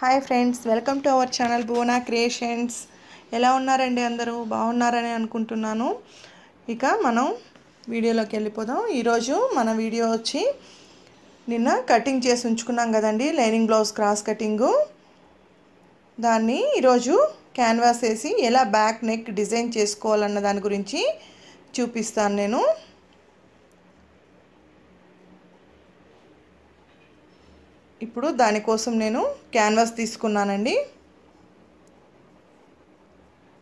Hi friends, welcome to our channel Bhuvana creations. ఎలా ఉన్నారండి? అందరూ బాగున్నారని అనుకుంటున్నాను. ఇక మనం వీడియోలోకి వెళ్ళిపోదాం. ఈరోజు మన వీడియో వచ్చి నిన్న కటింగ్ చేసి ఉంచుకున్నాం కదండి, లైనింగ్ బ్లౌజ్ క్రాస్ కటింగు. దాన్ని ఈరోజు క్యాన్వాస్ వేసి ఎలా బ్యాక్ నెక్ డిజైన్ చేసుకోవాలన్న దాని గురించి చూపిస్తాను నేను. ఇప్పుడు దానికోసం నేను క్యాన్వాస్ తీసుకున్నానండి.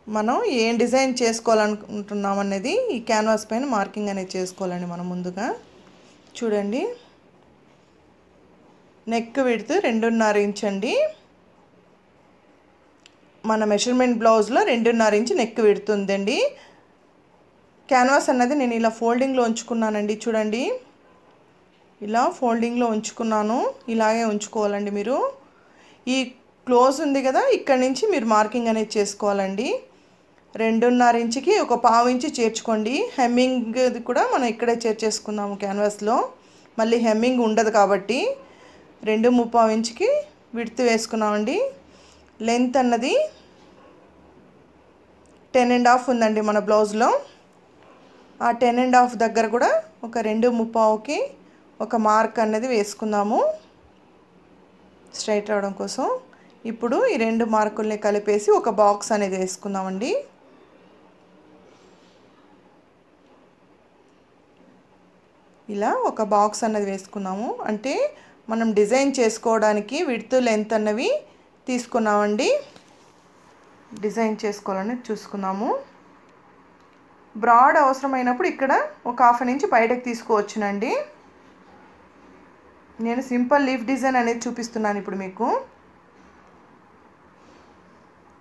మనం ఏం డిజైన్ చేసుకోవాలనుకుంటున్నాం అనేది ఈ క్యాన్వాస్ పైన మార్కింగ్ అనేది చేసుకోవాలండి. మనం ముందుగా చూడండి, నెక్ విడ్త్ 2.5 ఇంచ్ అండి. మన మెజర్మెంట్ బ్లౌజ్లో 2.5 ఇంచ్ నెక్ విడ్త్ ఉందండి. క్యాన్వాస్ అన్నది నేను ఇలా ఫోల్డింగ్లో ఉంచుకున్నానండి. చూడండి, ఇలా ఫోల్డింగ్లో ఉంచుకున్నాను. ఇలాగే ఉంచుకోవాలండి మీరు. ఈ క్లోజ్ ఉంది కదా, ఇక్కడ నుంచి మీరు మార్కింగ్ అనేది చేసుకోవాలండి. 2.5 ఇంచుకి ఒక పావు ఇంచు చేర్చుకోండి. హెమ్మింగ్ కూడా మనం ఇక్కడే చేర్చేసుకుందాము క్యాన్వాస్లో. మళ్ళీ హెమ్మింగ్ ఉండదు కాబట్టి 2.75 ఇంచుకి విడ్త్ వేసుకున్నామండి. లెంత్ అన్నది 10.5 ఉందండి మన బ్లౌజ్లో. ఆ 10.5 దగ్గర కూడా ఒక 2.35కి ఒక మార్క్ అన్నది వేసుకుందాము, స్ట్రైట్ రావడం కోసం. ఇప్పుడు ఈ 2 మార్కుల్ని కలిపేసి ఒక బాక్స్ అనేది వేసుకుందామండి. ఇలా ఒక బాక్స్ అన్నది వేసుకున్నాము అంటే మనం డిజైన్ చేసుకోవడానికి విడ్త్ లెంత్ అన్నవి తీసుకున్నామండి. డిజైన్ చేసుకోవాలని చూసుకున్నాము. బ్రాడ్ అవసరమైనప్పుడు ఇక్కడ ఒక 1/2 ఇంచ్ బయటకు తీసుకోవచ్చునండి. నేను సింపుల్ లీఫ్ డిజైన్ అనేది చూపిస్తున్నాను ఇప్పుడు మీకు.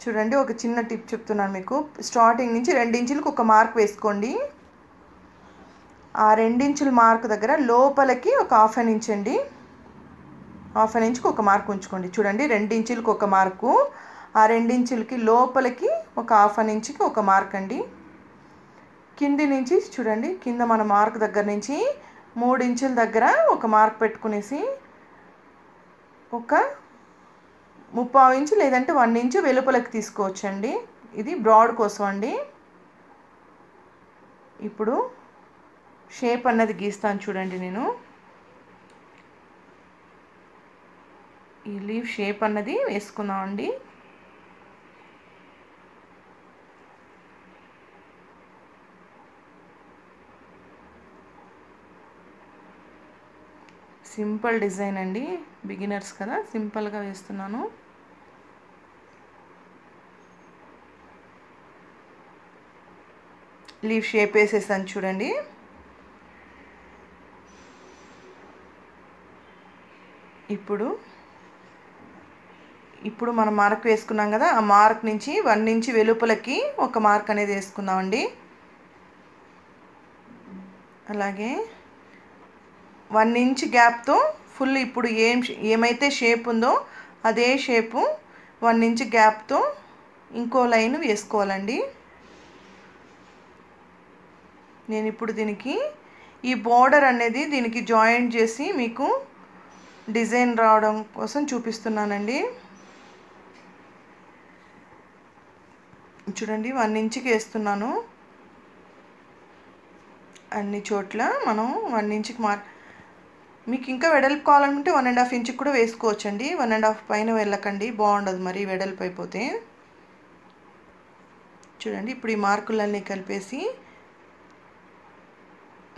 చూడండి, ఒక చిన్న టిప్ చెప్తున్నాను మీకు. స్టార్టింగ్ నుంచి 2 ఇంచులకు ఒక మార్క్ వేసుకోండి. ఆ 2 ఇంచుల మార్క్ దగ్గర లోపలికి ఒక 1/2 ఇంచ్ అండి. 1/2 ఇంచుకి ఒక మార్క్ ఉంచుకోండి. చూడండి, 2 ఇంచులకు ఒక మార్కు, ఆ 2 ఇంచులకి లోపలికి ఒక 1/2 ఇంచుకి ఒక మార్క్ అండి. కింది నుంచి చూడండి, కింద మన మార్క్ దగ్గర నుంచి 3 ఇంచుల దగ్గర ఒక మార్క్ పెట్టుకునేసి ఒక 3/4 ఇంచు లేదంటే 1 ఇంచు వెలుపలకి తీసుకోవచ్చండి. ఇది బ్రాడ్ కోసం అండి. ఇప్పుడు షేప్ అన్నది గీస్తాను చూడండి. నేను ఈ లీఫ్ షేప్ అన్నది వేసుకున్నామండి. సింపుల్ డిజైన్ అండి, బిగినర్స్ కదా, సింపుల్గా వేస్తున్నాను. లీఫ్ షేప్ వేసేసాను చూడండి. ఇప్పుడు మనం మార్క్ వేసుకున్నాం కదా, ఆ మార్క్ నుంచి 1 ఇంచ్ వెలుపలకి ఒక మార్క్ అనేది వేసుకుందామండి. అలాగే 1 ఇంచ్ గ్యాప్తో ఫుల్ ఇప్పుడు ఏమైతే షేప్ ఉందో అదే షేపు 1 ఇంచ్ గ్యాప్తో ఇంకో లైన్ వేసుకోవాలండి. నేను ఇప్పుడు దీనికి ఈ బోర్డర్ అనేది దీనికి జాయింట్ చేసి మీకు డిజైన్ రావడం కోసం చూపిస్తున్నానండి. చూడండి, 1 ఇంచుకి వేస్తున్నాను. అన్ని చోట్ల మనం 1 ఇంచుకి మీకు ఇంకా వెడల్పు కావాలంటే 1.5 ఇంచుకి కూడా వేసుకోవచ్చండి. 1.5 పైన వెళ్ళకండి, బాగుండదు మరి వెడల్పు అయిపోతే. చూడండి, ఇప్పుడు ఈ మార్కులన్నీ కలిపేసి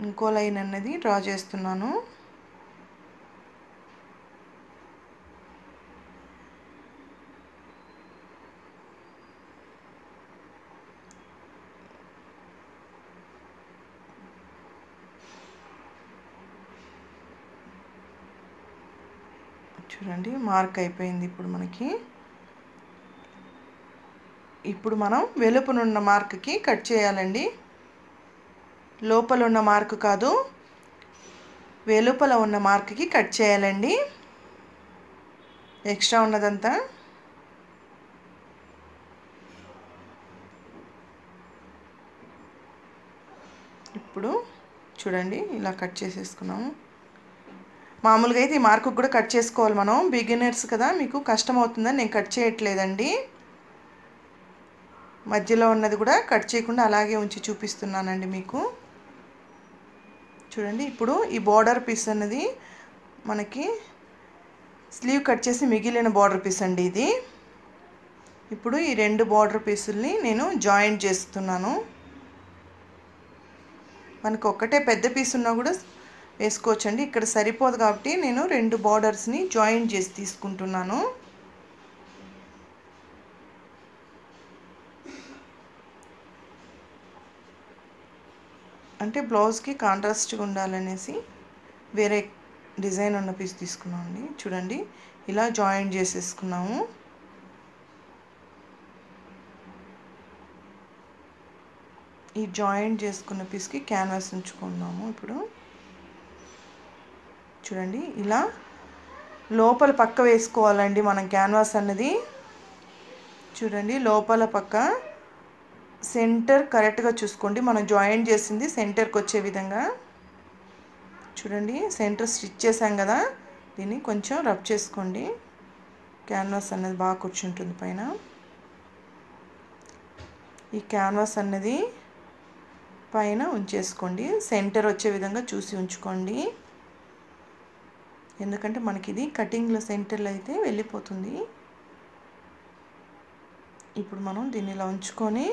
ఇంకో లైన్ అన్నది డ్రా చేస్తున్నాను. చూడండి, మార్క్ అయిపోయింది. ఇప్పుడు మనం వెలుపనున్న మార్క్కి కట్ చేయాలండి. లోపల ఉన్న మార్క్ కాదు, వెలుపల ఉన్న మార్క్కి కట్ చేయాలండి, ఎక్స్ట్రా ఉన్నదంతా. ఇప్పుడు చూడండి, ఇలా కట్ చేసేసుకున్నాము. మామూలుగా అయితే ఈ మార్కు కూడా కట్ చేసుకోవాలి మనం, బిగినర్స్ కదా, మీకు కష్టం అవుతుందని నేను కట్ చేయట్లేదండి. మధ్యలో ఉన్నది కూడా కట్ చేయకుండా అలాగే ఉంచి చూపిస్తున్నానండి మీకు. చూడండి ఇప్పుడు ఈ బార్డర్ పీస్ అన్నది మనకి స్లీవ్ కట్ చేసి మిగిలిన బార్డర్ పీస్ అండి ఇది. ఇప్పుడు ఈ రెండు బార్డర్ పీసుల్ని నేను జాయింట్ చేస్తున్నాను. మనకు ఒక్కటే పెద్ద పీస్ ఉన్నా కూడా వేసుకోవచ్చండి, ఇక్కడ సరిపోదు కాబట్టి నేను రెండు బార్డర్స్ని జాయింట్ చేసి తీసుకుంటున్నాను. అంటే బ్లౌజ్కి కాంట్రాస్ట్గా ఉండాలనేసి వేరే డిజైన్ ఉన్న పీస్ తీసుకున్నామండి. చూడండి ఇలా జాయింట్ చేసేసుకున్నాము. ఈ జాయింట్ చేసుకున్న పీస్కి క్యాన్వాస్ ఉంచుకున్నాము. ఇప్పుడు చూడండి ఇలా లోపల పక్క వేసుకోవాలండి మనం క్యాన్వాస్ అన్నది. చూడండి లోపల పక్క సెంటర్ కరెక్ట్గా చూసుకోండి, మనం జాయింట్ చేసింది సెంటర్కి వచ్చే విధంగా. చూడండి సెంటర్ స్టిచ్ చేసాం కదా, దీన్ని కొంచెం రబ్ చేసుకోండి, క్యాన్వాస్ అన్నది బాగా కూర్చుంటుంది పైన. ఈ క్యాన్వాస్ అన్నది పైన ఉంచేసుకోండి, సెంటర్ వచ్చే విధంగా చూసి ఉంచుకోండి, ఎందుకంటే మనకి ఇది కటింగ్లో సెంటర్లో అయితే వెళ్ళిపోతుంది. ఇప్పుడు మనం దీన్ని ఇలా ఉంచుకొని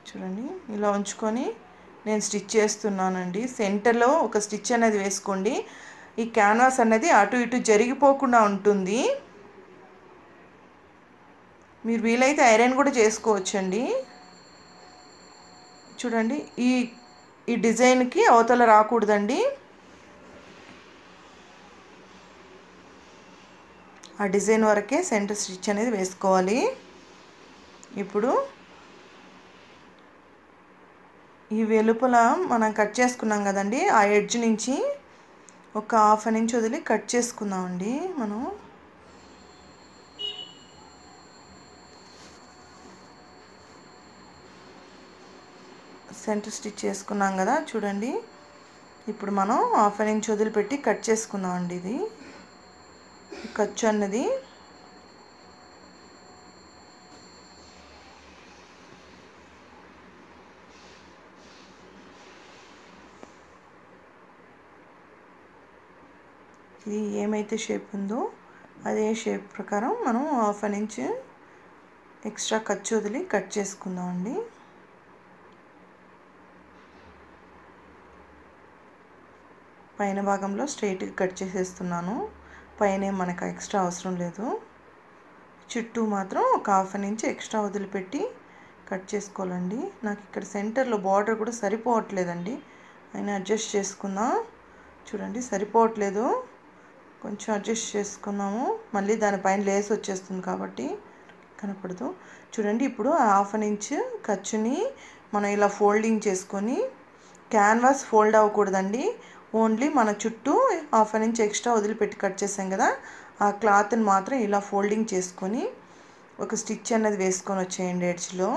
చూడండి ఇలా ఉంచుకొని నేను స్టిచ్ చేస్తున్నానండి. సెంటర్లో ఒక స్టిచ్ అనేది వేసుకోండి, ఈ క్యాన్వాస్ అనేది అటు ఇటు జరిగిపోకుండా ఉంటుంది. మీరు వీలైతే ఐరన్ కూడా చేసుకోవచ్చండి. చూడండి ఈ డిజైన్కి అవతల రాకూడదండి, ఆ డిజైన్ వరకే సెంటర్ స్టిచ్ అనేది వేసుకోవాలి. ఇప్పుడు ఈ వెలుపల మనం కట్ చేసుకున్నాం కదండి, ఆ ఎడ్జ్ నుంచి ఒక ½ ఇంచ్ వదిలి కట్ చేసుకుందామండి. మనం సెంటర్ స్టిచ్ చేసుకున్నాం కదా, చూడండి ఇప్పుడు మనం ½ ఇంచ్ వదిలిపెట్టి కట్ చేసుకుందామండి. ఇది ఖర్చు అన్నది ఇది ఏమైతే షేప్ ఉందో అదే షేప్ ప్రకారం మనం ½ ఇంచ్ ఎక్స్ట్రా ఖర్చు వదిలి కట్ చేసుకుందామండి. పైన భాగంలో స్ట్రైట్గా కట్ చేసేస్తున్నాను, పైన మనకు ఎక్స్ట్రా అవసరం లేదు. చుట్టూ మాత్రం ఒక ½ ఇంచ్ ఎక్స్ట్రా వదిలిపెట్టి కట్ చేసుకోవాలండి. నాకు ఇక్కడ సెంటర్లో బార్డర్ కూడా సరిపోవట్లేదండి, అయినా అడ్జస్ట్ చేసుకుందాం. చూడండి సరిపోవట్లేదు, కొంచెం అడ్జస్ట్ చేసుకున్నాము, మళ్ళీ దానిపైన లేస్ వచ్చేస్తుంది కాబట్టి కనపడదు. చూడండి ఇప్పుడు ½ ఇంచ్ ఖర్చుని మనం ఇలా ఫోల్డింగ్ చేసుకొని, క్యాన్వాస్ ఫోల్డ్ అవ్వకూడదండి, ఓన్లీ మన చుట్టూ ½ ఇంచ్ ఎక్స్ట్రా వదిలిపెట్టి కట్ చేసాం కదా, ఆ క్లాత్ని మాత్రం ఇలా ఫోల్డింగ్ చేసుకొని ఒక స్టిచ్ అనేది వేసుకొని వచ్చేయండి ఎడ్జ్లో.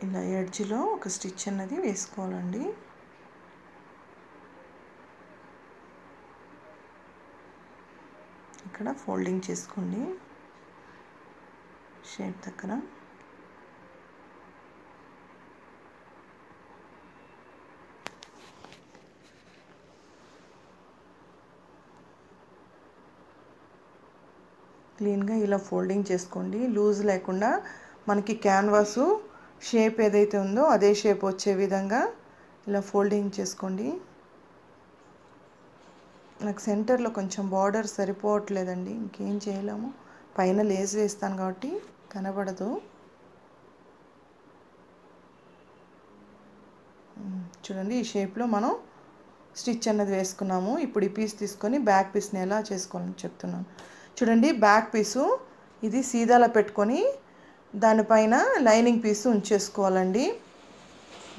ఇలా ఎడ్జ్లో ఒక స్టిచ్ అన్నది వేసుకోవాలండి. ఇక్కడ ఫోల్డింగ్ చేసుకోండి షేప్ దగ్గర. క్లీన్గా ఇలా ఫోల్డింగ్ చేసుకోండి, లూజ్ లేకుండా మనకి క్యాన్వాసు షేప్ ఏదైతే ఉందో అదే షేప్ వచ్చే విధంగా ఇలా ఫోల్డింగ్ చేసుకోండి. నాకు సెంటర్లో కొంచెం బార్డర్ సరిపోవట్లేదండి, ఇంకేం చేయలేము, పైన లేస్ వేస్తాను కాబట్టి కనబడదు. చూడండి ఈ షేప్లో మనం స్టిచ్ అన్నది వేసుకున్నాము. ఇప్పుడు ఈ పీస్ తీసుకొని బ్యాక్ పీస్ని ఎలా చేసుకోవాలని చెప్తున్నాను. చూడండి బ్యాక్ పీసు ఇది సీదాలా పెట్టుకొని దానిపైన లైనింగ్ పీసు ఉంచేసుకోవాలండి.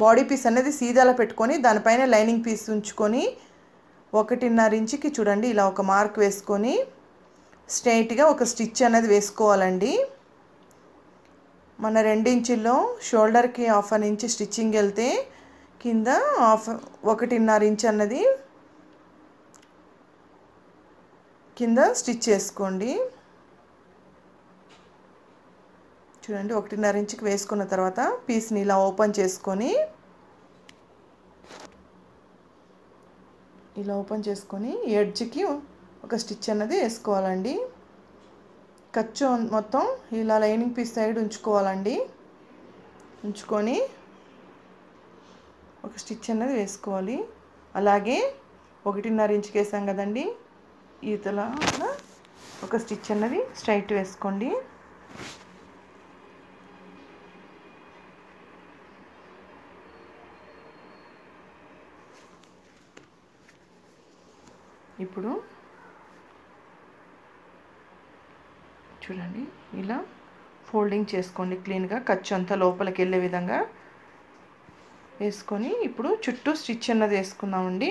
బాడీ పీస్ అనేది సీదాలో పెట్టుకొని దానిపైన లైనింగ్ పీస్ ఉంచుకొని 1.5 ఇంచుకి చూడండి ఇలా ఒక మార్క్ వేసుకొని స్ట్రైట్గా ఒక స్టిచ్ అనేది వేసుకోవాలండి. మన 2 ఇంచుల్లో షోల్డర్కి 1/2 ఇంచ్ స్టిచ్చింగ్ వెళ్తే కింద 1.5 ఇంచ్ అన్నది కింద స్టిచ్ చేసుకోండి. చూడండి 1.5 ఇంచుకి వేసుకున్న తర్వాత పీస్ని ఇలా ఓపెన్ చేసుకొని ఎడ్జ్కి ఒక స్టిచ్ అన్నది వేసుకోవాలండి. ఖర్చు మొత్తం ఇలా లైనింగ్ పీస్ సైడ్ ఉంచుకోవాలండి. ఉంచుకొని ఒక స్టిచ్ అన్నది వేసుకోవాలి. అలాగే 1.5 ఇంచుకి వేసాం కదండి, ఈతల ఒక స్టిచ్ అన్నది స్ట్రైట్ వేసుకోండి. ఇప్పుడు చూడండి ఇలా ఫోల్డింగ్ చేసుకోండి క్లీన్గా, ఖర్చు అంతా లోపలికి వెళ్ళే విధంగా వేసుకొని ఇప్పుడు చుట్టూ స్టిచ్ అన్నది వేసుకుందామండి.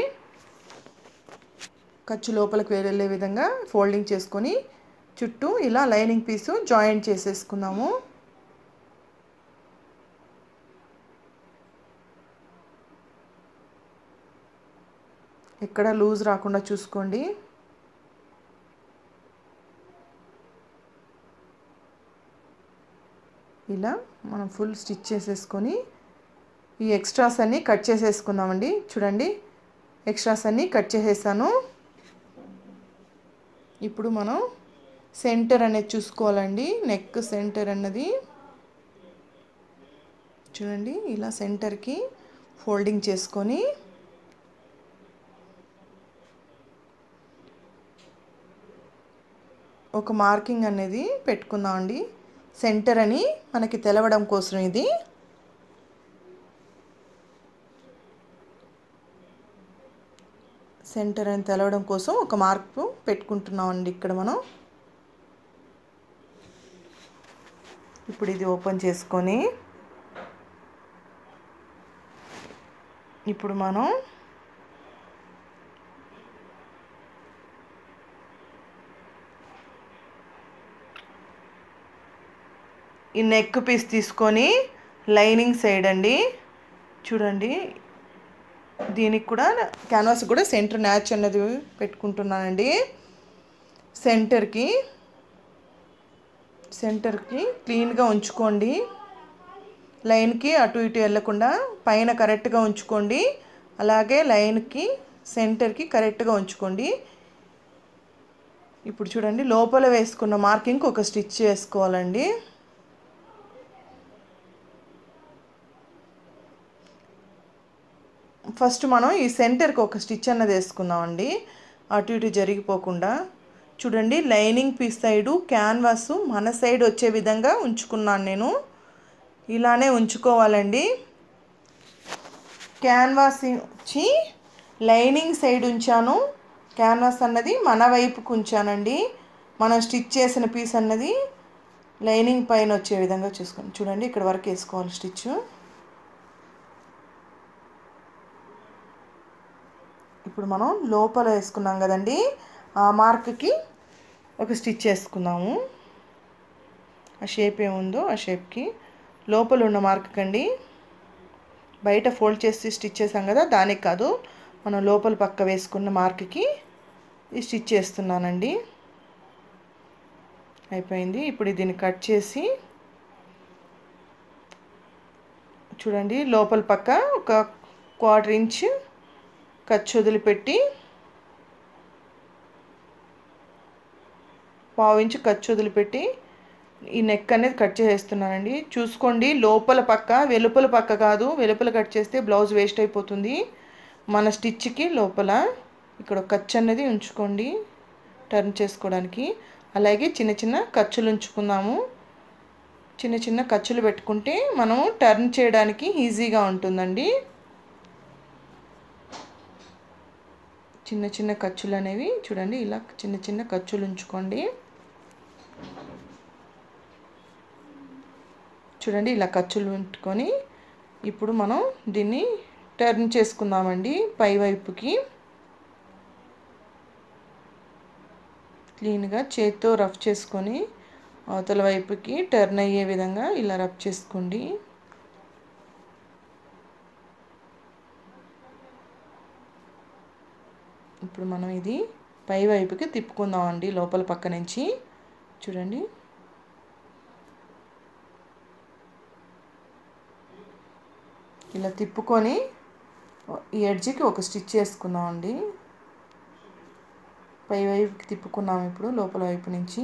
ఖర్చు లోపలికి వెళ్ళే విధంగా ఫోల్డింగ్ చేసుకొని చుట్టూ ఇలా లైనింగ్ పీసు జాయింట్ చేసేసుకుందాము. ఎక్కడ లూజ్ రాకుండా చూసుకోండి. ఇలా మనం ఫుల్ స్టిచ్ చేసేసుకొని ఈ ఎక్స్ట్రాస్ అన్నీ కట్ చేసేసుకుందామండి. చూడండి ఎక్స్ట్రాస్ అన్నీ కట్ చేసేసాను. ఇప్పుడు మనం సెంటర్ అనేది చూసుకోవాలండి. నెక్ సెంటర్ అన్నది చూడండి ఇలా సెంటర్కి ఫోల్డింగ్ చేసుకొని ఒక మార్కింగ్ అనేది పెట్టుకుందామండి. సెంటర్ అని మనకి తెలవడం కోసం ఇది సెంటర్ అని తెలవడం కోసం ఒక మార్క్ పెట్టుకుంటున్నామండి ఇక్కడ మనం. ఇప్పుడు ఇది ఓపెన్ చేసుకొని ఇప్పుడు మనం ఈ నెక్ పీస్ తీసుకొని లైనింగ్ సైడ్ అండి చూడండి దీనికి కూడా క్యాన్వాస్ కూడా సెంటర్ మ్యాచ్ అన్నది పెట్టుకుంటున్నానండి. సెంటర్కి క్లీన్గా ఉంచుకోండి. లైన్కి అటు ఇటు వెళ్ళకుండా పైన కరెక్ట్గా ఉంచుకోండి. అలాగే లైన్కి సెంటర్కి కరెక్ట్గా ఉంచుకోండి. ఇప్పుడు చూడండి లోపల వేసుకున్న మార్కింగ్కి ఒక స్టిచ్ వేసుకోవాలండి. ఫస్ట్ మనం ఈ సెంటర్కి ఒక స్టిచ్ అన్నది వేసుకుందామండి, అటు ఇటు జరిగిపోకుండా. చూడండి లైనింగ్ పీస్ సైడు క్యాన్వాస్ మన సైడ్ వచ్చే విధంగా ఉంచుకున్నాను నేను. ఇలానే ఉంచుకోవాలండి. క్యాన్వాస్ వచ్చి లైనింగ్ సైడ్ ఉంచాను, క్యాన్వాస్ అన్నది మన వైపుకు ఉంచానండి. మనం స్టిచ్ చేసిన పీస్ అన్నది లైనింగ్ పైన వచ్చే విధంగా చూసుకోండి. చూడండి ఇక్కడ వరకు వేసుకోవాలి స్టిచ్. ఇప్పుడు మనం లోపల వేసుకున్నాం కదండి, ఆ మార్క్కి ఒక స్టిచ్ వేసుకుందాము. ఆ షేప్ ఏముందో ఆ షేప్కి లోపల ఉన్న మార్క్ కండి. బయట ఫోల్డ్ చేసి స్టిచ్ చేసాం కదా, దానికి కాదు, మనం లోపల పక్క వేసుకున్న మార్క్కి ఈ స్టిచ్ చేస్తున్నానండి. అయిపోయింది. ఇప్పుడు దీన్ని కట్ చేసి చూడండి లోపల పక్క ఒక 1/4 ఇంచ్ ఖర్చు వదిలిపెట్టి 1/2 ఇంచ్ ఖర్చు వదిలిపెట్టి ఈ నెక్ అనేది కట్ చేసేస్తున్నానండి. చూసుకోండి లోపల పక్క వెలుపల పక్క కాదు, వెలుపల కట్ చేస్తే బ్లౌజ్ వేస్ట్ అయిపోతుంది. మన స్టిచ్కి లోపల ఇక్కడ ఖర్చు అనేది ఉంచుకోండి టర్న్ చేసుకోవడానికి. అలాగే చిన్న చిన్న ఖర్చులు ఉంచుకుందాము. చిన్న చిన్న ఖర్చులు పెట్టుకుంటే మనం టర్న్ చేయడానికి ఈజీగా ఉంటుందండి. చిన్న చిన్న ఖర్చులు అనేవి చూడండి ఇలా చిన్న చిన్న ఖర్చులు ఉంచుకోండి. చూడండి ఇలా ఖర్చులు ఉంచుకొని ఇప్పుడు మనం దీన్ని టర్న్ చేసుకుందామండి పై వైపుకి. క్లీన్గా చేత్తో రఫ్ చేసుకొని అవతల వైపుకి టర్న్ అయ్యే విధంగా ఇలా రఫ్ చేసుకోండి. ఇప్పుడు మనం ఇది పై వైపుకి తిప్పుకుందామండి లోపల పక్క నుంచి. చూడండి, ఇలా తిప్పుకొని ఈ ఎడ్జ్కి ఒక స్టిచ్ వేసుకుందామండి. పై వైపుకి తిప్పుకున్నాము ఇప్పుడు లోపల వైపు నుంచి.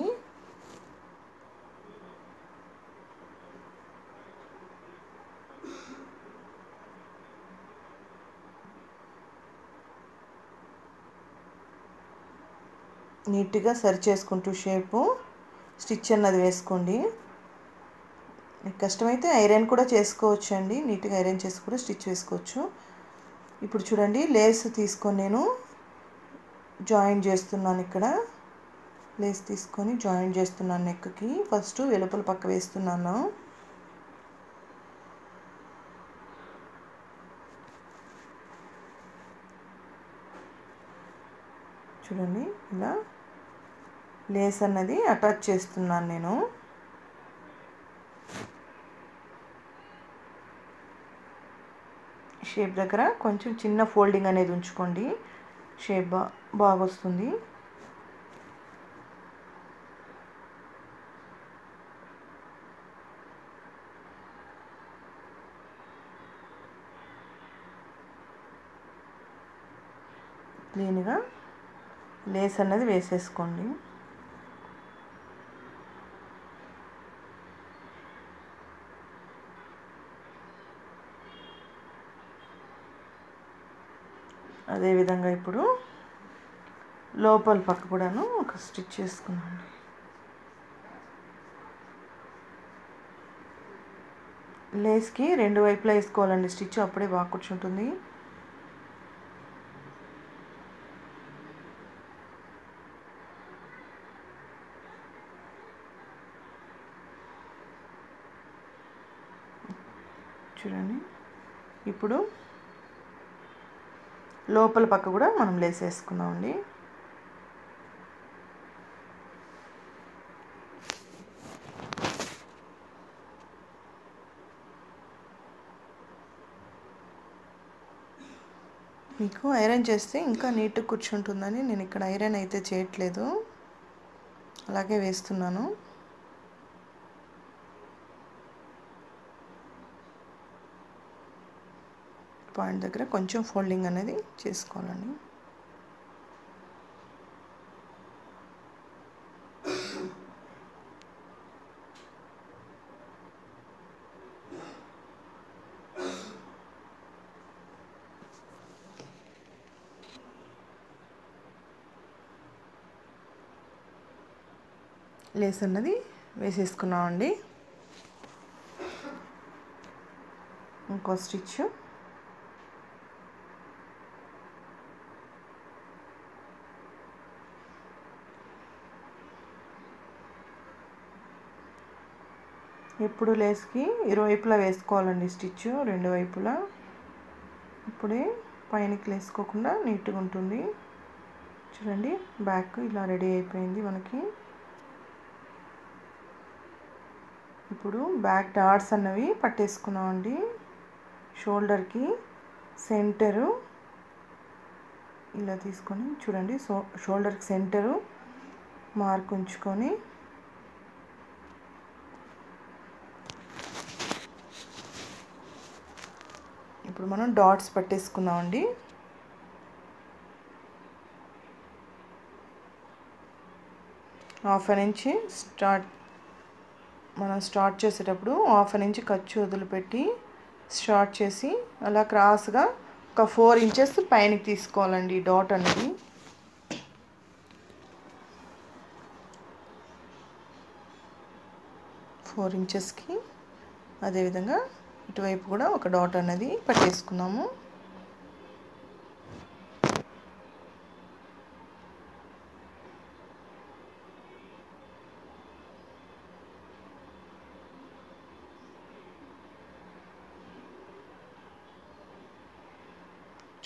నీట్గా సరి చేసుకుంటూ షేపు స్టిచ్ అన్నది వేసుకోండి. మీకు కష్టమైతే ఐరన్ కూడా చేసుకోవచ్చు అండి. నీట్గా ఐరన్ చేసి కూడా స్టిచ్ వేసుకోవచ్చు. ఇప్పుడు చూడండి, లేస్ తీసుకొని నేను జాయిన్ చేస్తున్నాను. ఇక్కడ లేస్ తీసుకొని జాయిన్ చేస్తున్నాను నెక్కి. ఫస్ట్ వెలుపల పక్క వేస్తున్నాను. చూడండి, ఇలా లేస్ అన్నది అటాచ్ చేస్తున్నాను నేను. షేప్ దగ్గర కొంచెం చిన్న ఫోల్డింగ్ అనేది ఉంచుకోండి, షేప్ బాగా వస్తుంది. క్లీన్గా లేస్ అన్నది వేసేసుకోండి. అదేవిధంగా ఇప్పుడు లోపల పక్క కూడాను ఒక స్టిచ్ చేసుకున్నాను. లేస్కి రెండు వైపులా వేసుకోవాలండి స్టిచ్, అప్పుడే బాగా కూర్చుంటుంది. చూడండి, ఇప్పుడు లోపల పక్క కూడా మనం లేస్ వేసుకుందామండి. మీకు ఐరన్ చేస్తే ఇంకా నీట్గా కూర్చుంటుందని నేను ఇక్కడ ఐరన్ అయితే చేయట్లేదు, అలాగే వేస్తున్నాను. పాయింట్ దగ్గర కొంచెం ఫోల్డింగ్ అనేది చేసుకోవాలండి. లేస్ అన్నది వేసేసుకున్నామండి. ఇంకో స్టిచ్ ఎప్పుడు లేస్కి ఇరువైపులా వేసుకోవాలండి స్టిచ్, రెండు వైపులా. ఇప్పుడే పైనకి వేసుకోకుండా నీట్గా ఉంటుంది. చూడండి, బ్యాక్ ఇలా రెడీ అయిపోయింది మనకి. ఇప్పుడు బ్యాక్ డాట్స్ అన్నవి పట్టేసుకున్నామండి. షోల్డర్కి సెంటరు ఇలా తీసుకొని చూడండి, షోల్డర్కి సెంటరు మార్క్ ఉంచుకొని ఇప్పుడు మనం డాట్స్ పట్టేసుకుందామండి. హాఫ్ ఇంచ్ మనం స్టార్ట్ చేసేటప్పుడు హాఫ్ ఇంచ్ ఖర్చు వదిలిపెట్టి స్టార్ట్ చేసి అలా క్రాస్గా ఒక 4 ఇంచెస్ పైనకి తీసుకోవాలండి డాట్ అనేది. ఫోర్ ఇంచెస్కి అదేవిధంగా ఇటువైపు కూడా ఒక డాట్ అనేది పట్టేసుకున్నాము.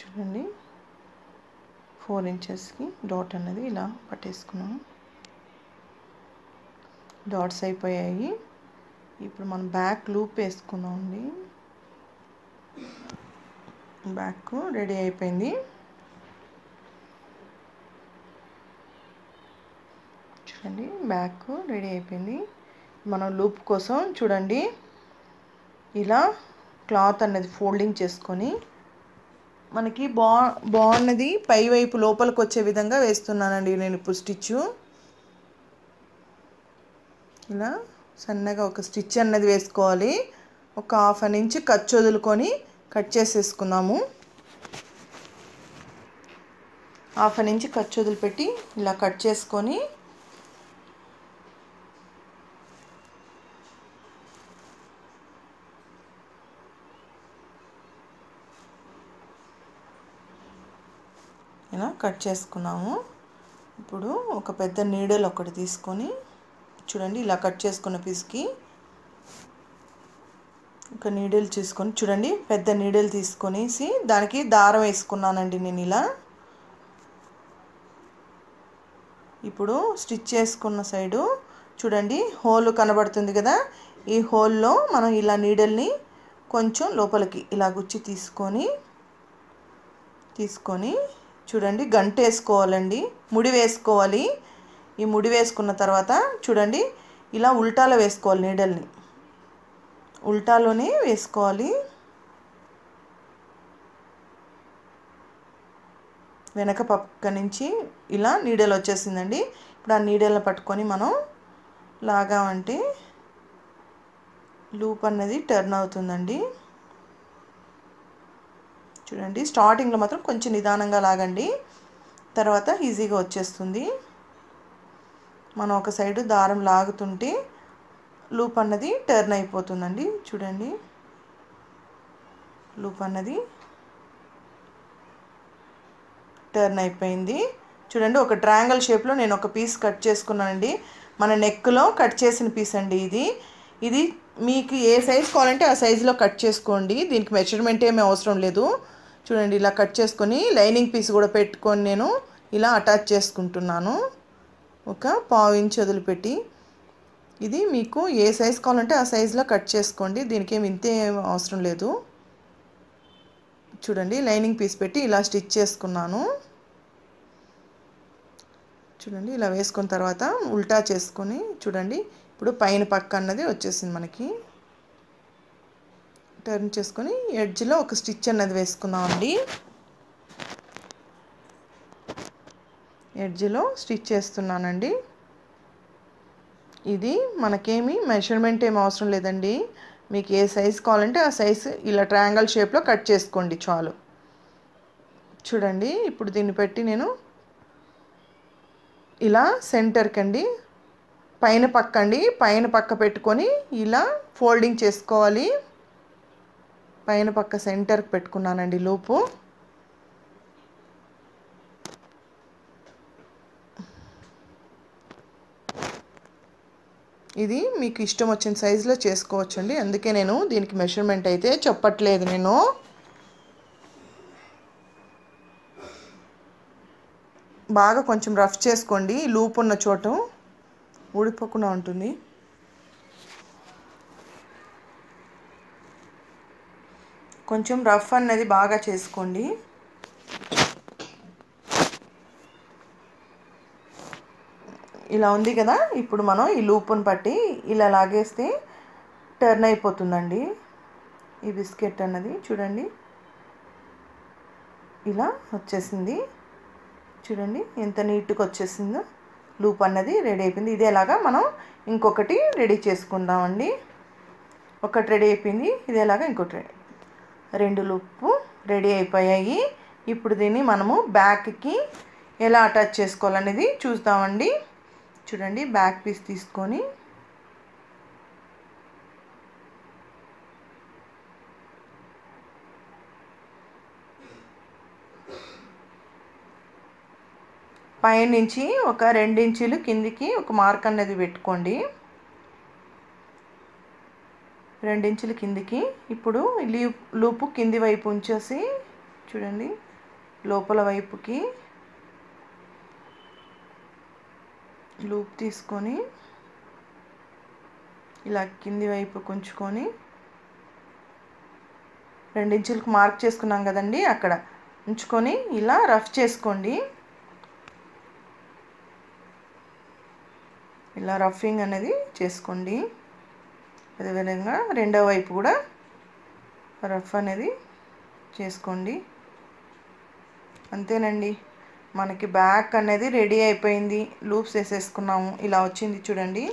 చూడండి 4 ఇంచెస్కి డాట్ అనేది ఇలా పట్టేసుకున్నాము. డాట్స్ అయిపోయాయి. ఇప్పుడు మనం బ్యాక్ లూప్ వేసుకున్నామండి. బ్యాక్ రెడీ అయిపోయింది. చూడండి బ్యాక్ రెడీ అయిపోయింది. మనం లూప్ కోసం చూడండి ఇలా క్లాత్ అనేది ఫోల్డింగ్ చేసుకొని మనకి బాగున్నది పై వైపు లోపలికి వచ్చే విధంగా వేస్తున్నానండి నేను ఇప్పుడు స్టిచ్. ఇలా సన్నగా ఒక స్టిచ్ అన్నది వేసుకోవాలి. ఒక 1/2 ఇంచ్ ఖర్చు వదులుకొని కట్ చేసేసుకుందాము. 1/2 ఇంచ్ ఖర్చు వదిలిపెట్టి ఇలా కట్ చేసుకొని ఇలా కట్ చేసుకున్నాము. ఇప్పుడు ఒక పెద్ద నీడల్ ఒకటి తీసుకొని చూడండి ఇలా కట్ చేసుకున్న పీస్కి ఒక నీడల్ తీసుకొని చూడండి పెద్ద నీడల్ తీసుకొనేసి దానికి దారం వేసుకున్నానండి నేను ఇలా. ఇప్పుడు స్టిచ్ చేసుకున్న సైడు చూడండి హోల్ కనబడుతుంది కదా, ఈ హోల్లో మనం ఇలా నీడల్ని కొంచెం లోపలికి ఇలా గుచ్చి తీసుకొని చూడండి గంట వేసుకోవాలండి, ముడి వేసుకోవాలి. ఈ ముడి వేసుకున్న తర్వాత చూడండి ఇలా ఉల్టాలో వేసుకోవాలి. నీడల్ని ఉల్టాలోనే వేసుకోవాలి. వెనక పక్క నుంచి ఇలా నీడలు వచ్చేసిందండి. ఇప్పుడు ఆ నీడలను పట్టుకొని మనం లాగామంటే లూప్ అన్నది టర్న్ అవుతుందండి. చూడండి స్టార్టింగ్లో మాత్రం కొంచెం నిదానంగా లాగండి, తర్వాత ఈజీగా వచ్చేస్తుంది. మనం ఒక సైడు దారం లాగుతుంటే లూప్ అన్నది టర్న్ అయిపోతుందండి. చూడండి లూప్ అన్నది టర్న్ అయిపోయింది. చూడండి ఒక ట్రయాంగిల్ షేప్లో నేను ఒక పీస్ కట్ చేసుకున్నానండి. మన నెక్లో కట్ చేసిన పీస్ అండి ఇది మీకు ఏ సైజ్ కావాలంటే ఆ సైజులో కట్ చేసుకోండి. దీనికి మెజర్మెంట్ ఏమీ అవసరం లేదు. చూడండి ఇలా కట్ చేసుకొని లైనింగ్ పీస్ కూడా పెట్టుకొని నేను ఇలా అటాచ్ చేసుకుంటున్నాను. ఒక 1/2 ఇంచ్ వదిలిపెట్టి ఇది మీకు ఏ సైజ్ కావాలంటే ఆ సైజులో కట్ చేసుకోండి. దీనికి ఏమి ఇంతే అవసరం లేదు. చూడండి లైనింగ్ పీస్ పెట్టి ఇలా స్టిచ్ చేసుకున్నాను. చూడండి ఇలా వేసుకున్న తర్వాత ఉల్టా చేసుకొని చూడండి ఇప్పుడు పైన పక్క అన్నది వచ్చేసింది. మనకి టర్న్ చేసుకొని ఎడ్జ్లో ఒక స్టిచ్ అన్నది వేసుకుందామండి. ఎడ్జ్లో స్టిచ్ చేస్తున్నానండి. ఇది మనకేమి మెజర్మెంట్ ఏమి అవసరం లేదండి. మీకు ఏ సైజ్ కావాలంటే ఆ సైజు ఇలా ట్రయాంగిల్ షేప్లో కట్ చేసుకోండి చాలు. చూడండి ఇప్పుడు దీన్ని పెట్టి నేను ఇలా సెంటర్కి అండి పైన పక్క పెట్టుకొని ఇలా ఫోల్డింగ్ చేసుకోవాలి. పైన పక్క సెంటర్కి పెట్టుకున్నానండి లూపు. ఇది మీకు ఇష్టం వచ్చిన సైజులో చేసుకోవచ్చండి, అందుకే నేను దీనికి మెజర్మెంట్ అయితే చెప్పట్లేదు. నేను బాగా కొంచెం రఫ్ చేసుకోండి, లూప్ ఉన్న చోట ఊడిపోకుండా ఉంటుంది. కొంచెం రఫ్ అన్నది బాగా చేసుకోండి. ఇలా ఉంది కదా, ఇప్పుడు మనం ఈ లూప్ని పట్టి ఇలా లాగేస్తే టర్న్ అయిపోతుందండి ఈ బిస్కెట్ అన్నది. చూడండి ఇలా వచ్చేసింది. చూడండి ఎంత నీట్గా వచ్చేసిందో. లూప్ అన్నది రెడీ అయిపోయింది. ఇదేలాగా మనం ఇంకొకటి రెడీ చేసుకుందామండి. ఒకటి రెడీ అయిపోయింది, ఇదేలాగా ఇంకోటి 2 లూప్ రెడీ అయిపోయాయి. ఇప్పుడు దీన్ని మనము బ్యాక్కి ఎలా అటాచ్ చేసుకోవాలనేది చూద్దామండి. చూడండి బ్యాక్ పీస్ తీసుకొని పైనుంచి ఒక 2 ఇంచులు కిందికి ఒక మార్క్ అనేది పెట్టుకోండి. 2 ఇంచులు కిందికి. ఇప్పుడు లూపు కింది వైపు ఉంచేసి చూడండి లోపల వైపుకి లూప్ తీసుకొని ఇలా కింది వైపు కుంచుకొని 2 ఇంచులకు మార్క్ చేసుకున్నాం కదండి, అక్కడ ఉంచుకొని ఇలా రఫ్ చేసుకోండి. ఇలా రఫింగ్ అనేది చేసుకోండి. అదేవిధంగా రెండో వైపు కూడా రఫ్ అనేది చేసుకోండి. అంతేనండి, మనకి బ్యాక్ అనేది రెడీ అయిపోయింది. లూప్స్ వేసేసుకున్నాము, ఇలా వచ్చింది చూడండి.